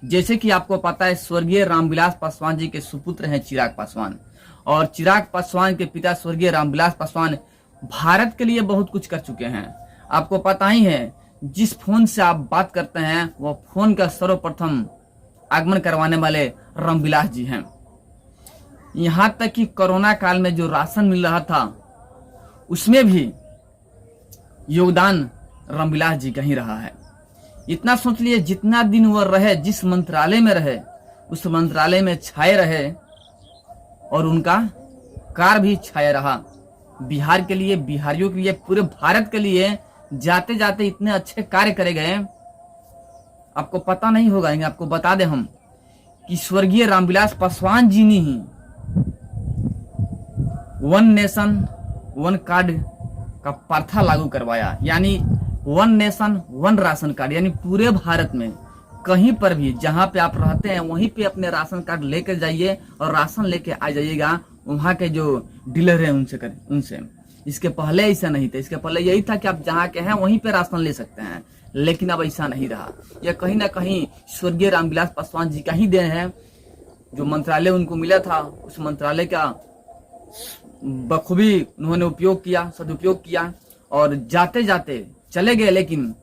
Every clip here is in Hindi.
जैसे कि आपको पता है स्वर्गीय रामविलास पासवान जी के सुपुत्र हैं चिराग पासवान, और चिराग पासवान के पिता स्वर्गीय रामविलास पासवान भारत के लिए बहुत कुछ कर चुके हैं। आपको पता ही है जिस फोन से आप बात करते हैं वो फोन का सर्वप्रथम आगमन करवाने वाले रामविलास जी हैं। यहाँ तक कि कोरोना काल में जो राशन मिल रहा था उसमें भी योगदान रामविलास जी का ही रहा है। इतना सोच लिए जितना दिन वह रहे, जिस मंत्रालय में रहे उस मंत्रालय में छाए रहे और उनका कार्य भी छाया रहा। बिहार के लिए, बिहारियों के लिए, पूरे भारत के लिए जाते जाते इतने अच्छे कार्य करे गए। आपको पता नहीं होगा, आपको बता दें हम कि स्वर्गीय रामविलास पासवान जी ने ही वन नेशन वन कार्ड का प्रथा लागू करवाया, यानी one nation one ration card, यानी पूरे भारत में कहीं पर भी जहां पे आप रहते हैं वहीं पे अपने राशन कार्ड लेकर जाइए और राशन लेके आ जाइएगा वहां के जो डीलर हैं उनसे। इसके पहले ऐसा नहीं था। इसके पहले यही था कि आप जहां के हैं वहीं पे राशन ले सकते हैं, लेकिन अब ऐसा नहीं रहा। यह कहीं ना कहीं स्वर्गीय रामविलास पासवान जी का ही देन है। जो मंत्रालय उनको मिला था उस मंत्रालय का बखूबी उन्होंने उपयोग किया, सदुपयोग किया और जाते जाते चले गए, लेकिन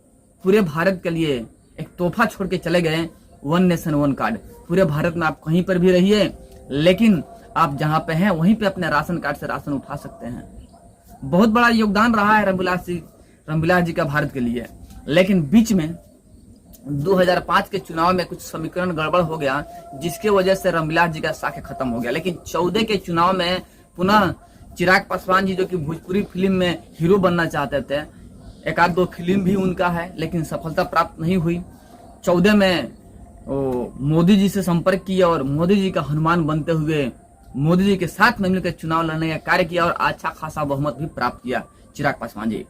पूरे भारत के लिए एक तोहफा छोड़ के चले गए, वन नेशन वन कार्ड। पूरे भारत में आप कहीं पर भी रहिए, लेकिन आप जहां पे हैं वहीं पे अपने राशन कार्ड से राशन उठा सकते हैं। बहुत बड़ा योगदान रहा है रामविलास जी का भारत के लिए। लेकिन बीच में 2005 के चुनाव में कुछ समीकरण गड़बड़ हो गया, जिसके वजह से रामविलास जी का साक्ष्य खत्म हो गया। लेकिन 14 के चुनाव में पुनः चिराग पासवान जी, जो कि भोजपुरी फिल्म में हीरो बनना चाहते थे, एक आध दो फिल्म भी उनका है लेकिन सफलता प्राप्त नहीं हुई। 14 में मोदी जी से संपर्क किया और मोदी जी का हनुमान बनते हुए मोदी जी के साथ में मिलकर चुनाव लड़ने का कार्य किया और अच्छा खासा बहुमत भी प्राप्त किया चिराग पासवान जी।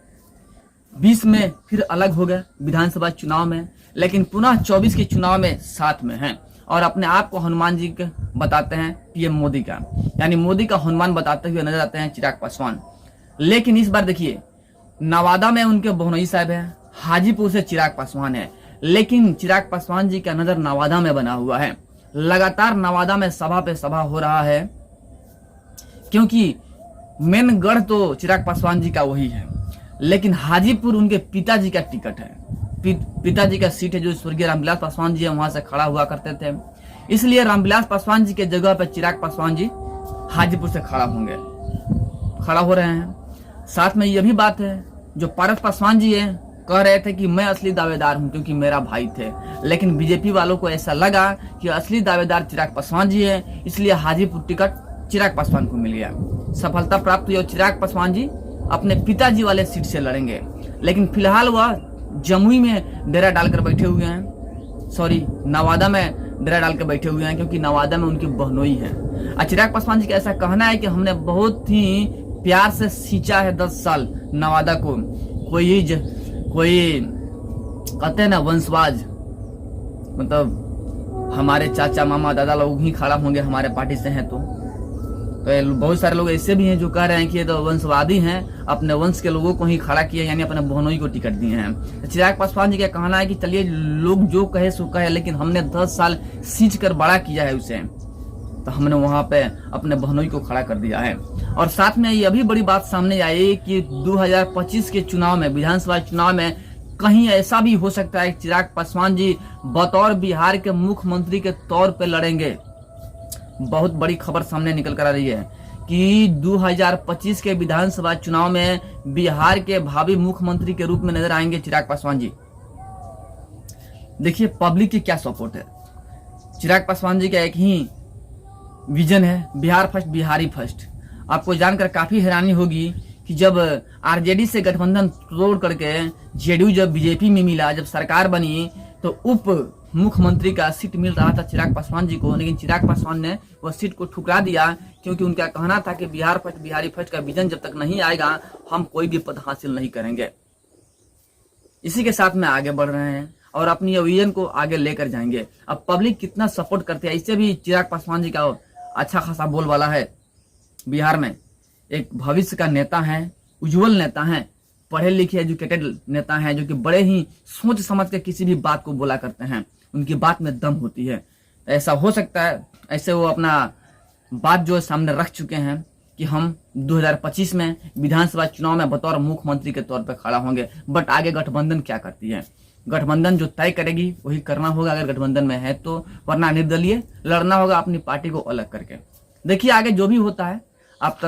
20 में फिर अलग हो गए विधानसभा चुनाव में, लेकिन पुनः 24 के चुनाव में साथ में हैं और अपने आप को हनुमान जी के बताते हैं, पीएम मोदी का, यानी मोदी का हनुमान बताते हुए नजर आते हैं चिराग पासवान। लेकिन इस बार देखिए, नवादा में उनके बहनोई साहब है, हाजीपुर से चिराग पासवान है, लेकिन चिराग पासवान जी का नजर नवादा में बना हुआ है। लगातार नवादा में सभा पे सभा हो रहा है, क्योंकि मेन गढ़ तो चिराग पासवान जी का वही है, लेकिन हाजीपुर उनके पिताजी का टिकट है, पिताजी का सीट है, जो स्वर्गीय रामविलास पासवान जी है वहां से खड़ा हुआ करते थे। इसलिए रामविलास पासवान जी के जगह पर चिराग पासवान जी हाजीपुर से खड़ा हो रहे हैं। साथ में यह भी बात है, जो पारस पासवान जी है कह रहे थे कि मैं असली दावेदार हूं क्योंकि मेरा भाई थे, लेकिन बीजेपी वालों को ऐसा लगा कि असली दावेदार चिराग पासवान जी है, इसलिए हाजीपुर टिकट चिराग पासवान को मिल गया। सफलता प्राप्त हुई और चिराग पासवान जी अपने पिताजी वाले सीट से लड़ेंगे। लेकिन फिलहाल वह जमुई में डेरा डालकर बैठे हुए हैं, नवादा में डेरा डालकर बैठे हुए हैं, क्योंकि नवादा में उनकी बहनोई है। चिराग पासवान जी का ऐसा कहना है कि हमने बहुत ही प्यार से सींचा है 10 साल नवादा को। कोई कहते हैं ना वंशवाज, मतलब हमारे चाचा मामा दादा लोग ही खड़ा होंगे हमारे पार्टी से हैं, तो बहुत सारे लोग ऐसे भी हैं जो कह रहे हैं कि ये तो वंशवादी हैं, अपने वंश के लोगों को ही खड़ा किया, यानी अपने बहनोई को टिकट दिए हैं। चिराग पासवान जी का कहना है कि चलिए लोग जो कहे सो कहे, लेकिन हमने 10 साल सींच कर बड़ा किया है उसे, तो हमने वहां पे अपने बहनोई को खड़ा कर दिया है। और साथ में यह भी बड़ी बात सामने आई कि 2025 के चुनाव में, विधानसभा चुनाव में कहीं ऐसा भी हो सकता है चिराग पासवान जी बतौर बिहार के मुख्यमंत्री के तौर पे लड़ेंगे। बहुत बड़ी खबर सामने निकल कर आ रही है कि 2025 के विधानसभा चुनाव में बिहार के भावी मुख्यमंत्री के रूप में नजर आएंगे चिराग पासवान जी। देखिए पब्लिक की क्या सपोर्ट है। चिराग पासवान जी का एक ही विजन है, बिहार फर्स्ट, बिहारी फर्स्ट। आपको जानकर काफी हैरानी होगी कि जब आरजेडी से गठबंधन तोड़ करके जेडीयू जब बीजेपी में मिला, जब सरकार बनी, तो उप मुख्यमंत्री का सीट मिल रहा था चिराग पासवान जी को, लेकिन चिराग पासवान ने वह सीट को ठुकरा दिया, क्योंकि उनका कहना था कि बिहार फर्स्ट, बिहारी फर्स्ट का विजन जब तक नहीं आएगा हम कोई भी पद हासिल नहीं करेंगे। इसी के साथ में आगे बढ़ रहे हैं और अपनी विजन को आगे लेकर जाएंगे। अब पब्लिक कितना सपोर्ट करती है, इससे भी चिराग पासवान जी का अच्छा खासा बोलबाला है। बिहार में एक भविष्य का नेता है, उज्जवल नेता है, पढ़े लिखे एजुकेटेड नेता हैं, जो कि बड़े ही सोच समझ के किसी भी बात को बोला करते हैं। उनकी बात में दम होती है। ऐसा हो सकता है, ऐसे वो अपना बात जो सामने रख चुके हैं कि हम 2025 में विधानसभा चुनाव में बतौर मुख्यमंत्री के तौर पर खड़ा होंगे। बट आगे गठबंधन क्या करती है, गठबंधन जो तय करेगी वही करना होगा अगर गठबंधन में है तो, वरना निर्दलीय लड़ना होगा अपनी पार्टी को अलग करके। देखिए आगे जो भी होता है आप